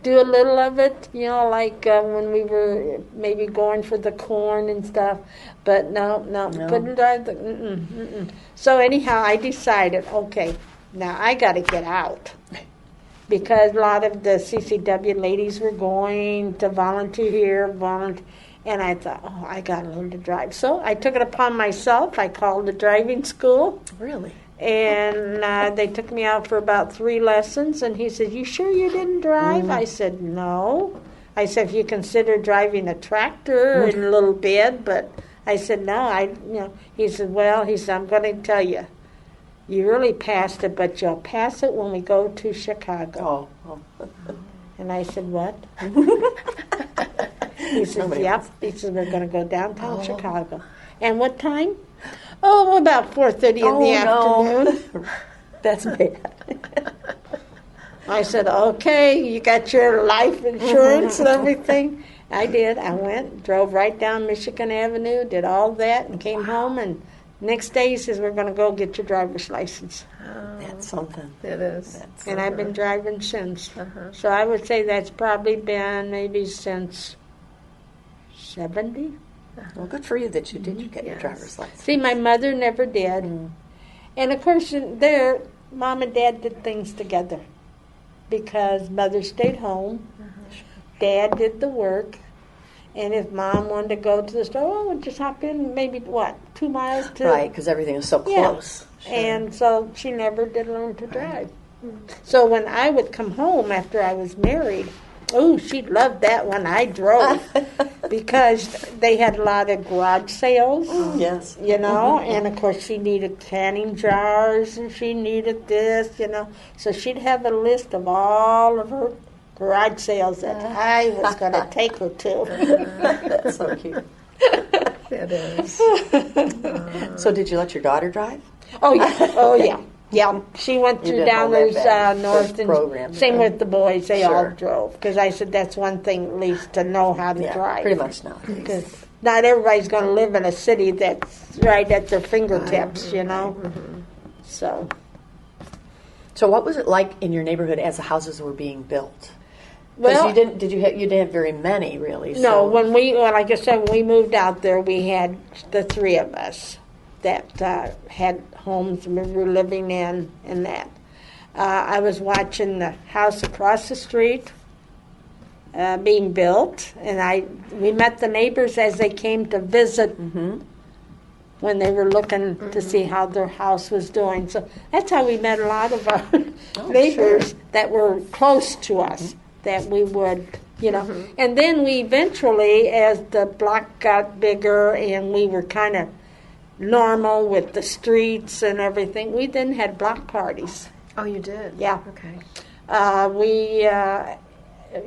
do a little of it. Like when we were maybe going for the corn and stuff. But no. Couldn't drive the. So anyhow, I decided, okay, now I got to get out. Because a lot of the CCW ladies were going to volunteer here, and I thought, I got to learn to drive. So I took it upon myself. I called the driving school. Really? And they took me out for about 3 lessons, and he said, "You sure you didn't drive?" I said, "No." I said, "If you consider driving a tractor in a little bit," but I said, "No." He said, "I'm going to tell you. You really passed it, but you'll pass it when we go to Chicago." Oh. And I said, "What?" He said, "Yep." He said, "We're going to go downtown Chicago." And what time? Oh, about 4:30 in the afternoon. That's bad. I said, "Okay, you got your life insurance and everything?" I did. I went, drove right down Michigan Avenue, did all that, and came home. And next day he says, "We're going to go get your driver's license." That's something. It is. And I've been driving since. So I would say that's probably been maybe since 70. Well, good for you that you did get your driver's license. See, my mother never did. And, of course, Mom and Dad did things together because Mother stayed home. Dad did the work. And if Mom wanted to go to the store, we'll just hop in maybe, 2 miles to... Right, because everything is so close. Sure. And so she never did learn to drive. So when I would come home after I was married, she loved that when I drove because they had a lot of garage sales. Yes. And of course she needed canning jars and she needed this, So she'd have a list of all of her garage sales that I was going to take her to. That's so cute. It is. So did you let your daughter drive? Oh, yeah. Yeah, she went through Downers North, and program, same with the boys. They all drove because I said that's one thing at least to know how to drive. Pretty much now. Because not everybody's going to live in a city that's right at their fingertips, So what was it like in your neighborhood as the houses were being built? Well, you didn't have very many really. No, like I said, when we moved out there, we had the 3 of us that had homes we were living in and that. I was watching the house across the street being built, and we met the neighbors as they came to visit when they were looking to see how their house was doing. So that's how we met a lot of our neighbors that were close to us, that we would, And then we eventually, as the block got bigger and we were kind of normal with the streets and everything, we then had block parties. Oh, you did? Yeah. Okay. We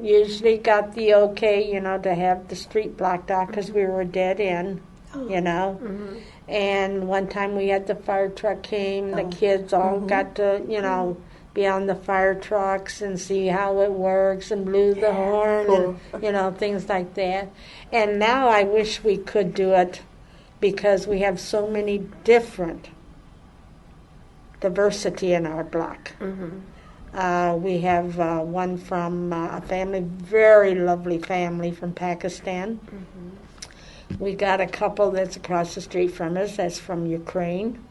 usually got the okay, to have the street blocked out because we were dead end, And one time we had the fire truck came, the kids all got to, be on the fire trucks and see how it works and blew the horn and, things like that. And now I wish we could do it because we have so many different diversity in our block. We have one from a family, very lovely family from Pakistan. We got a couple that's across the street from us, that's from Ukraine.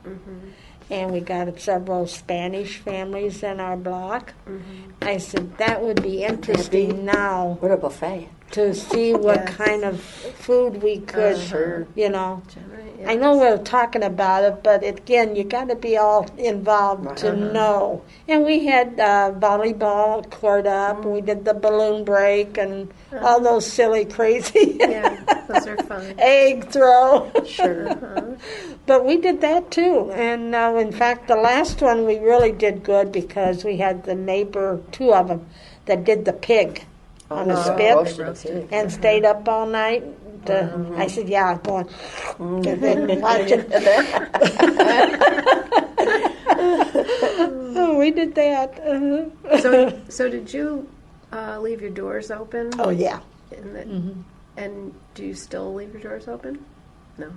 And we got several Spanish families in our block. I said, that would be interesting now What a buffet. to see what Yes. kind of food we could, Sure. you know. Generate, I know we're talking about it, but again, you got to be all involved to Uh-huh. know. And we had volleyball court up, and we did the balloon break, and all those silly, crazy Yeah, those are fun. egg throw. Sure. But we did that too. And in fact, the last one we really did good because we had the neighbor, two of them, that did the pig on a spit Roasted a pig. and stayed up all night. I said, yeah, I'm going. And then watching. Oh, we did that. So did you leave your doors open? Oh, yeah. And do you still leave your doors open? No.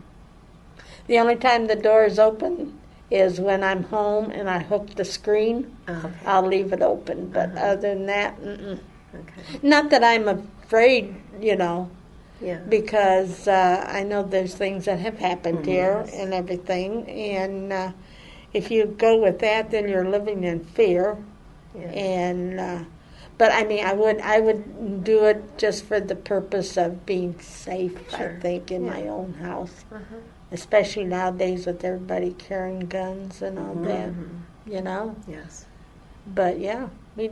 The only time the door is open is when I'm home and I hook the screen. I'll leave it open. But other than that, Okay. not that I'm afraid, you know, Yeah. because I know there's things that have happened here and everything. And if you go with that, then you're living in fear. Yeah. And but I mean, I would do it just for the purpose of being safe. Sure. I think in Yeah. my own house, especially nowadays with everybody carrying guns and all that, you know. Yes. But yeah, we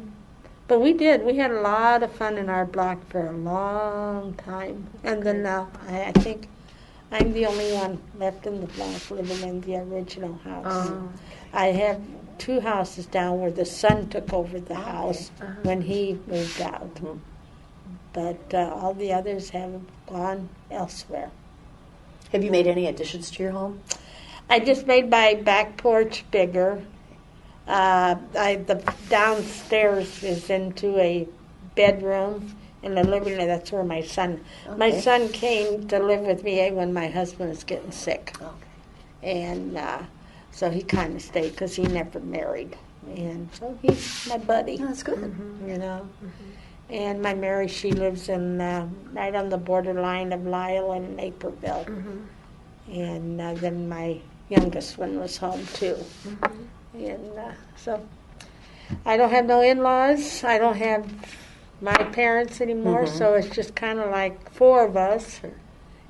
did. We had a lot of fun in our block for a long time, and then now I think I'm the only one left in the block living in the original house. Oh. I have 2 houses down where the son took over the house when he moved out. But all the others have gone elsewhere. Have you made any additions to your home? I just made my back porch bigger. The downstairs is into a bedroom, and the living room, that's where my son came to live with me when my husband was getting sick. Okay. And so he kind of stayed because he never married. And so he's my buddy, Oh, that's good. you know. And my Mary, she lives in right on the borderline of Lyle and Naperville. And then my youngest one was home too. And so I don't have no in-laws. I don't have my parents anymore, so it's just kind of like 4 of us.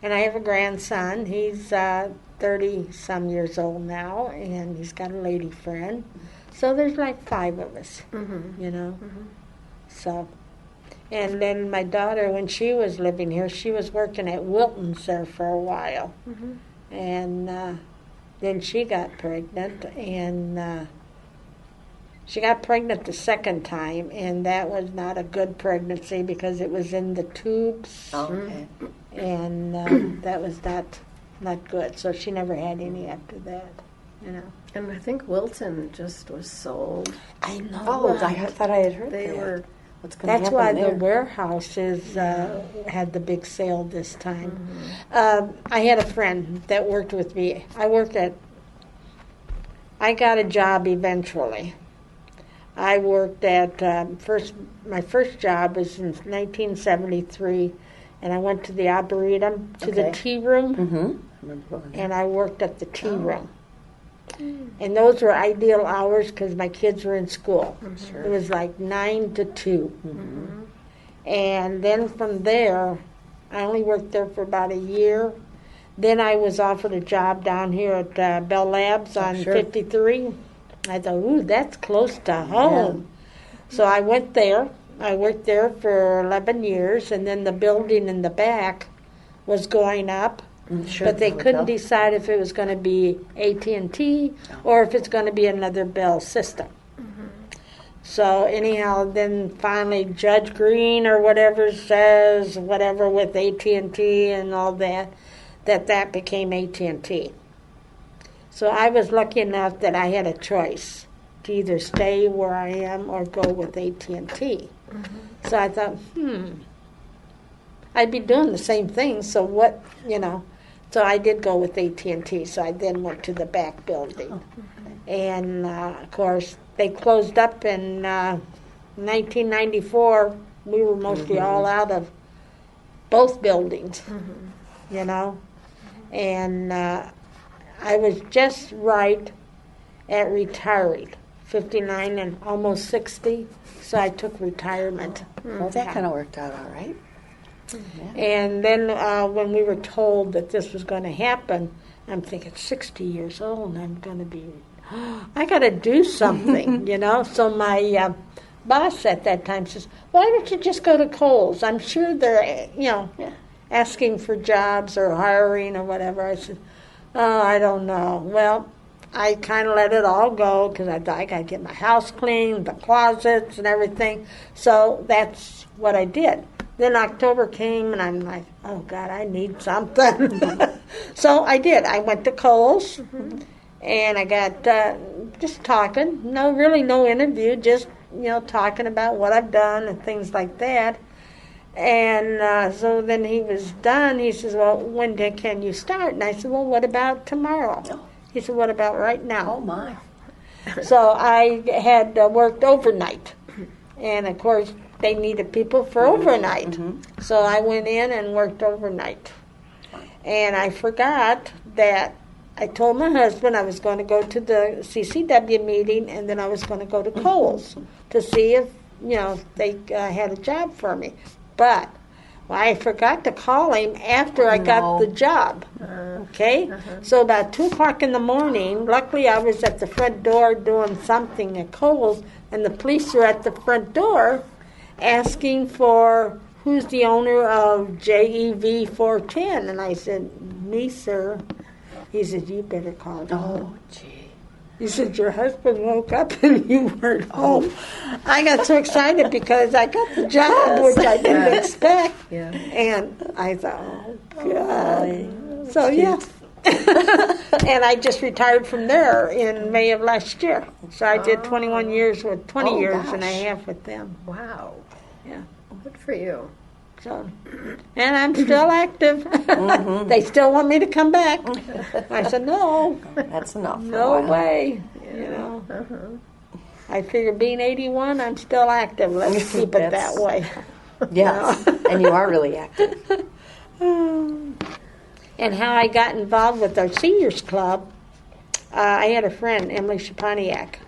And I have a grandson. He's 30-some years old now, and he's got a lady friend. So there's like 5 of us, you know. So, and then my daughter, when she was living here, she was working at Wilton's there for a while. And then she got pregnant, and she got pregnant the second time, and that was not a good pregnancy because it was in the tubes, Okay. and that was not good. So she never had any after that, you know. And I think Wilton just was sold. I know. Oh, I thought I had heard They that. were. What's going to That's happen why there? the warehouses had the big sale this time. I had a friend that worked with me. I got a job eventually. I worked at my first job was in 1973, and I went to the Arboretum, to the Okay. tea room, I remember going there. and I worked at the tea room. And those were ideal hours because my kids were in school. It was like 9 to 2. And then from there, I only worked there for about a year. Then I was offered a job down here at Bell Labs on sure. 53. I thought, ooh, that's close to home. So I went there. I worked there for 11 years, and then the building in the back was going up. Sure, But they the couldn't hotel. decide if it was going to be AT&T or if it's going to be another Bell system. So anyhow, then finally Judge Green or whatever says whatever with AT&T and all that became AT&T. So I was lucky enough that I had a choice to either stay where I am or go with AT&T. So I thought, I'd be doing the same thing. So what, you know? So I did go with AT&T, so I then went to the back building. And, of course, they closed up in 1994. We were mostly all out of both buildings, you know. And I was just right at retiring, 59 and almost 60, so I took retirement. Well, that kind of worked out all right. Yeah. And then when we were told that this was going to happen, I'm thinking 60 years old, and I'm going to be, I got to do something, you know. So my boss at that time says, why don't you just go to Kohl's? I'm sure they're, you know, asking for jobs or hiring or whatever. I said, oh, I don't know. Well, I kind of let it all go because I thought I got to get my house cleaned, the closets and everything. So that's what I did. Then October came, and I'm like, oh, God, I need something. So I did. I went to Kohl's, and I got just talking. Really no interview, just, you know, talking about what I've done and things like that. And so then he was done. He says, well, when can you start? And I said, well, what about tomorrow? He said, what about right now? Oh, my. So I had worked overnight. And, of course, they needed people for overnight. So I went in and worked overnight. And I forgot that I told my husband I was going to go to the CCW meeting, and then I was going to go to Kohl's to see if, you know, they had a job for me. But I forgot to call him after I got the job. Okay? So about 2 o'clock in the morning, luckily I was at the front door doing something at Kohl's, and the police were at the front door asking for who's the owner of JEV 410. And I said, me, sir. He said, you better call them. Oh, gee. He said, your husband woke up and you weren't home. I got so excited because I got the job, which I didn't expect. Yeah. And I thought, oh, God. So, yeah. And I just retired from there in May of last year. So I did 21 years with 20 years and a half with them. Wow. Yeah. Good for you. So, and I'm still active. They still want me to come back. I said, no. That's enough. No way. You know. I figure being 81, I'm still active. Let's keep it that way. Yes. And you are really active. And how I got involved with our seniors club, I had a friend, Emily Shapaniak.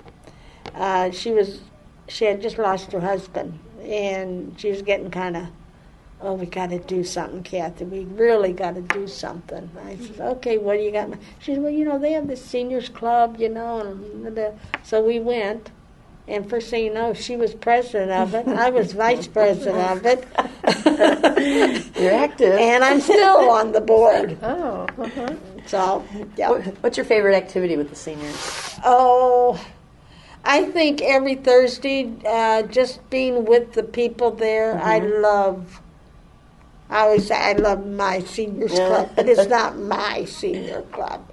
She had just lost her husband, and she was getting kind of, oh, we got to do something, Kathy. We really got to do something. I said, okay, what do you got? She said, well, you know, they have this seniors club, you know. And so we went. And first thing you know, she was president of it. I was vice president of it. You're active. And I'm still on the board. Oh, So, yeah. What's your favorite activity with the seniors? Oh, I think every Thursday, just being with the people there, I always say I love my seniors club, but it's not my senior club.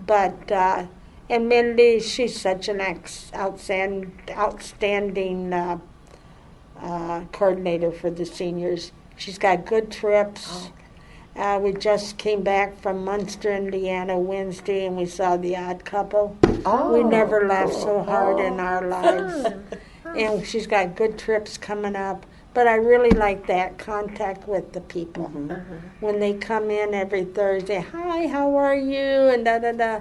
But, and Mindy, she's such an outstanding coordinator for the seniors. She's got good trips. We just came back from Munster, Indiana Wednesday, and we saw The Odd Couple. We never laughed so hard in our lives. And she's got good trips coming up. But I really like that contact with the people. When they come in every Thursday, hi, how are you? And da-da-da.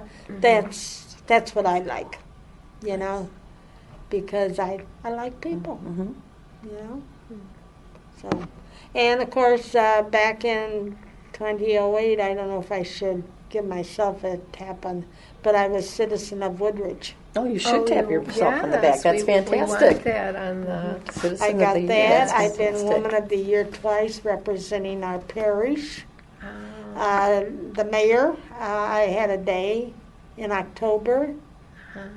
That's what I like, you know, because I like people, you know. So, and of course, back in 2008, I don't know if I should give myself a tap on, but I was citizen of Woodridge. Oh, you should tap yourself on the back. That's fantastic. We want that on the Citizen I got of the that. Year. I've been Woman of the Year twice, representing our parish. The mayor, I had a day in October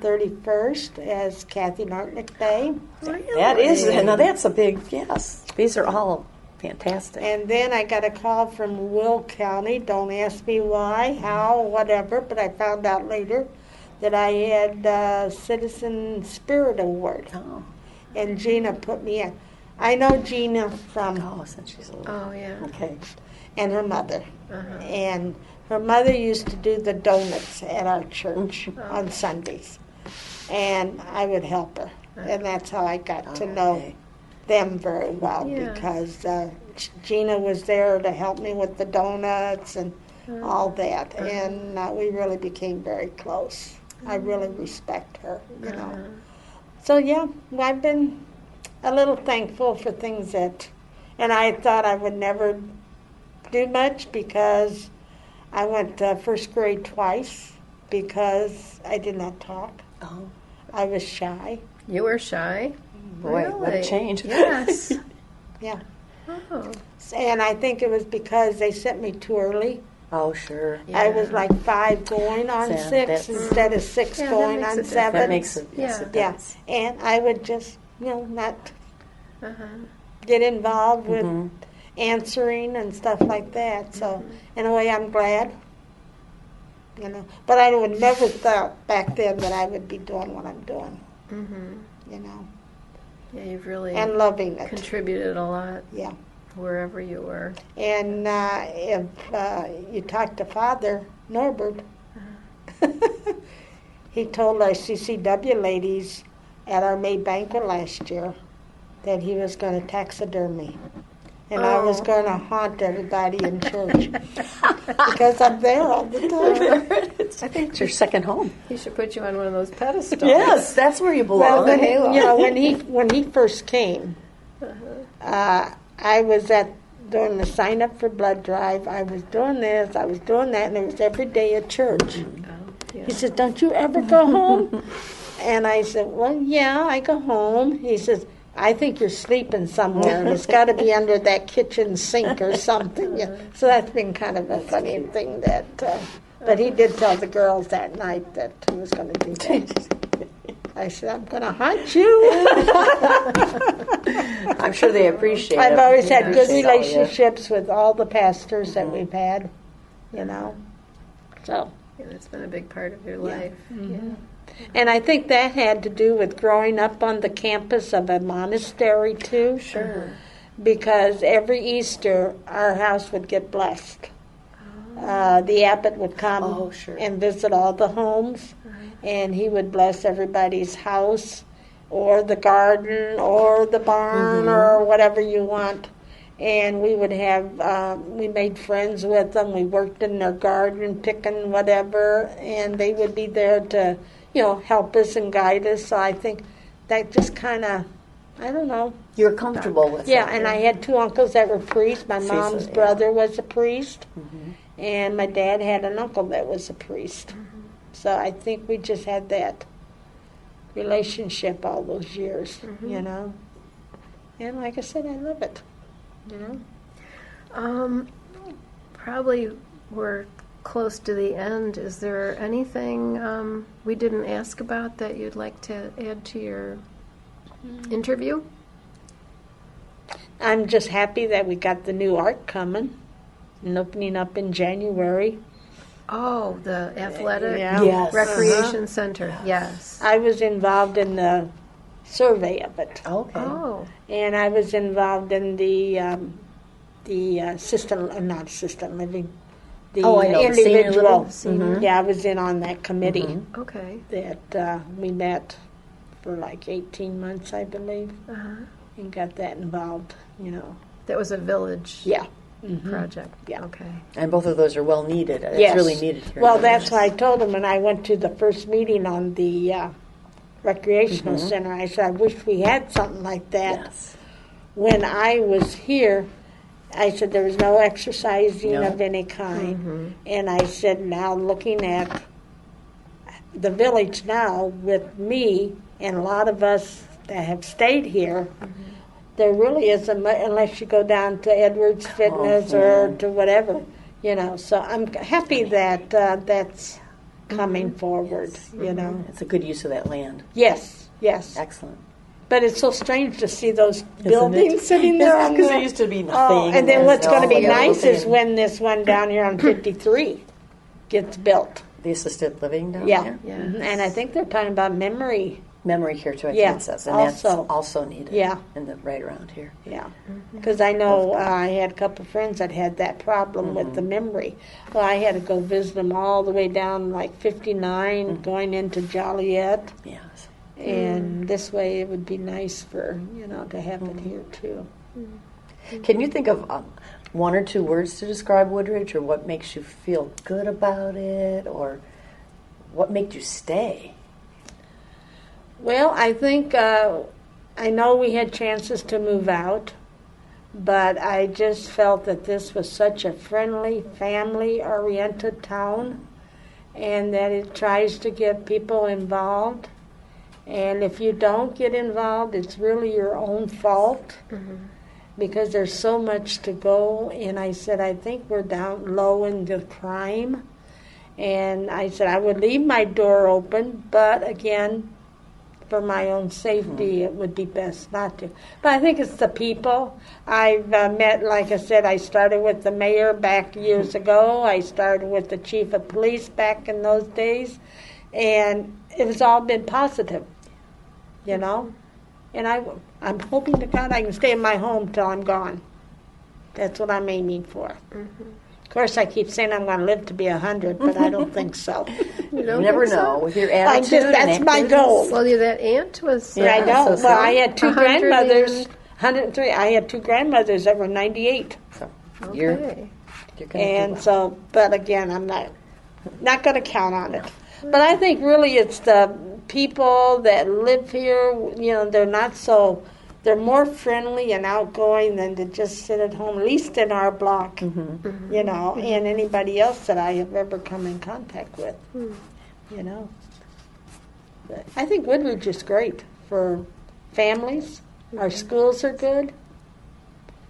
31st as Kathy Nartnick Day. That is, now that's a big, yes. These are all fantastic. And then I got a call from Will County. Don't ask me why, how, whatever, but I found out later that I had Citizen Spirit Award. Oh. And Gina put me in. I know Gina from... Oh, since she's a little... Oh, yeah. Okay. and her mother. And her mother used to do the donuts at our church on Sundays. And I would help her. And that's how I got to know them very well, because Gina was there to help me with the donuts and all that. And we really became very close. I really respect her, you know. So, yeah, I've been a little thankful for things that, and I thought I would never do much, because I went first grade twice because I did not talk. Oh. I was shy. You were shy? Boy, Really? what a change. Yes. Yeah. Oh. And I think it was because they sent me too early. Oh, sure. Yeah. I was like 5 going on Yeah, 6 that's- instead of 6 Yeah, that going makes on a difference. 7. That makes it, yes, Yeah. it Yeah, does. and I would just, not Uh-huh. get involved with Mhm. answering and stuff like that. So, in a way, I'm glad, But I would never thought back then that I would be doing what I'm doing, Mm-hmm. Yeah, you've really and loving it. contributed a lot Yeah. wherever you were. And if you talk to Father Norbert, he told our CCW ladies at our May banquet last year that he was going to taxidermy. And I was going to haunt everybody in church because I'm there all the time. I think it's your second home. He should put you on one of those pedestals. Yes, that's where you Well, belong. when he first came, I was doing the sign up for blood drive. I was doing this, I was doing that, and it was every day at church. Yeah. He said, "Don't you ever go home?" And I said, "Well, yeah, I go home." He says, "I think you're sleeping somewhere, and it's got to be under that kitchen sink or something." Yeah. So that's been kind of a funny thing that. But he did tell the girls that night that he was going to do that. I said, "I'm going to hunt you." I'm sure they appreciate it. I've always had good Appreciate all, yeah. relationships with all the pastors that we've had, So. Yeah, that's been a big part of your life. Yeah. And I think that had to do with growing up on the campus of a monastery, too. Sure. Because every Easter, our house would get blessed. The abbot would come and visit all the homes, and he would bless everybody's house or the garden or the barn or whatever you want. And we would have, we made friends with them. We worked in their garden, picking whatever, and they would be there to, help us and guide us. So I think that just kind of, I don't know. You're comfortable with it. Yeah, and I had 2 uncles that were priests. My See, mom's so, yeah. brother was a priest, and my dad had an uncle that was a priest. So I think we just had that relationship all those years, And like I said, I love it, Probably we're close to the end. Is there anything we didn't ask about that you'd like to add to your interview? I'm just happy that we got the new art coming and opening up in January. Oh, the athletic Yes. recreation center. Yes. I was involved in the survey of it, Okay. Oh. and I was involved in the not assistant living, the Oh, I know, the senior individual. living. Yeah, I was in on that committee Okay. that we met for like 18 months, I believe, and got that involved. That was a village Yeah. project. Yeah. Okay. And both of those are well needed. It's Yes. really needed here. Well, that's what I told him when I went to the first meeting on the recreational center. I said, I wish we had something like that. Yes. When I was here, I said there was no exercising No. of any kind. And I said, now looking at the village now with me and a lot of us that have stayed here, there really isn't much unless you go down to Edwards Fitness or to whatever, So I'm happy that that's coming forward, It's a good use of that land. Yes, yes. Excellent. But it's so strange to see those buildings sitting there on Because the... there used to be nothing. and then what's going to be all the nice is building. when this one down here on 53 gets built. The assisted living down Yeah. there? Yeah. And I think they're talking about memory memory care too, I Yeah, think it says, and also. that's also needed. Yeah. Right around here. Yeah, because I know I had a couple of friends that had that problem with the memory. Well, I had to go visit them all the way down like 59, going into Joliet, Yes. and this way it would be nice for, to have it here too. Can you think of one or two words to describe Woodridge, or what makes you feel good about it, or what made you stay? Well, I think, I know we had chances to move out, but I just felt that this was such a friendly, family-oriented town, and that it tries to get people involved. And if you don't get involved, it's really your own fault, because there's so much to go. And I said, I think we're down low in the crime. And I said, I would leave my door open, but again, for my own safety, it would be best not to. But I think it's the people. I've met, like I said, I started with the mayor back years ago. I started with the chief of police back in those days. And it has all been positive, And I'm hoping to God I can stay in my home till I'm gone. That's what I'm aiming for. Of course, I keep saying I'm going to live to be 100, but I don't think so. You don't never think know so? with your attitude. That's my goal. Well, that aunt was. I know. so Well, I had two 100 grandmothers, and- 103. I had two grandmothers that were 98. So Okay. you're going to do And well. so, but again, I'm not going to count on it. But I think really it's the people that live here, they're more friendly and outgoing than to just sit at home, at least in our block, and anybody else that I have ever come in contact with, But I think Woodridge is great for families. Our schools are good.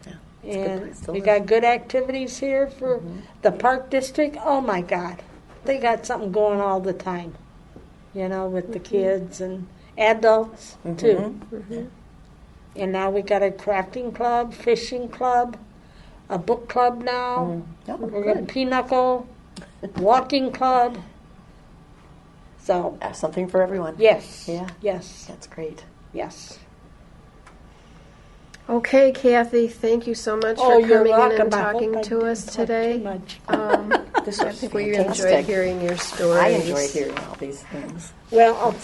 Yeah, it's a good And place to we live. got good activities here for the Park District. Oh my God, they got something going all the time, with the kids and adults too. And now we got a crafting club, fishing club, a book club now. Oh, We're got a pinochle, walking club. So something for everyone. yes, Yeah. yes, That's great. yes. Okay, Kathy, thank you so much Oh, for you're coming in welcome. and I hope talking I to didn't us talk today. Too much. This I was think we fantastic. enjoyed hearing your stories. I enjoy hearing all these things. Well, I'll say.